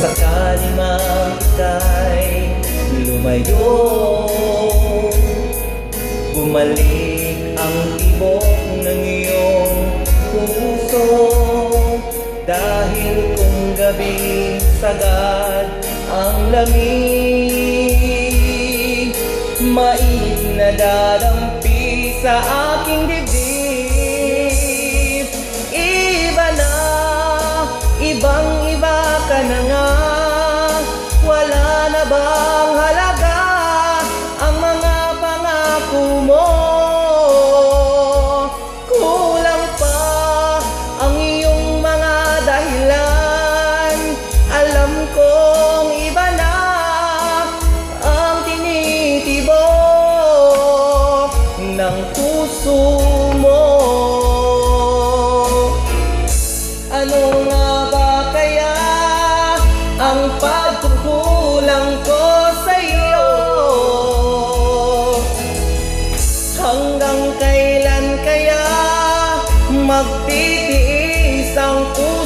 sakali man ika'y lumayo, bumalik ang tibok ng iyong puso. Dahil kung gabi sagad ang lamig, mainit na dadampi sa aking dibdib. Iba na, ibang iba ka na nga, wala na bang halaga ang mga pangako mo? Kulang pa ang iyong mga dahilan, alam kong iba na ang tinitibok ng puso mo. Ano nga ba kaya ang pagkukulang ko sa iyo? Hanggang kailan kaya magtitiis ang puso?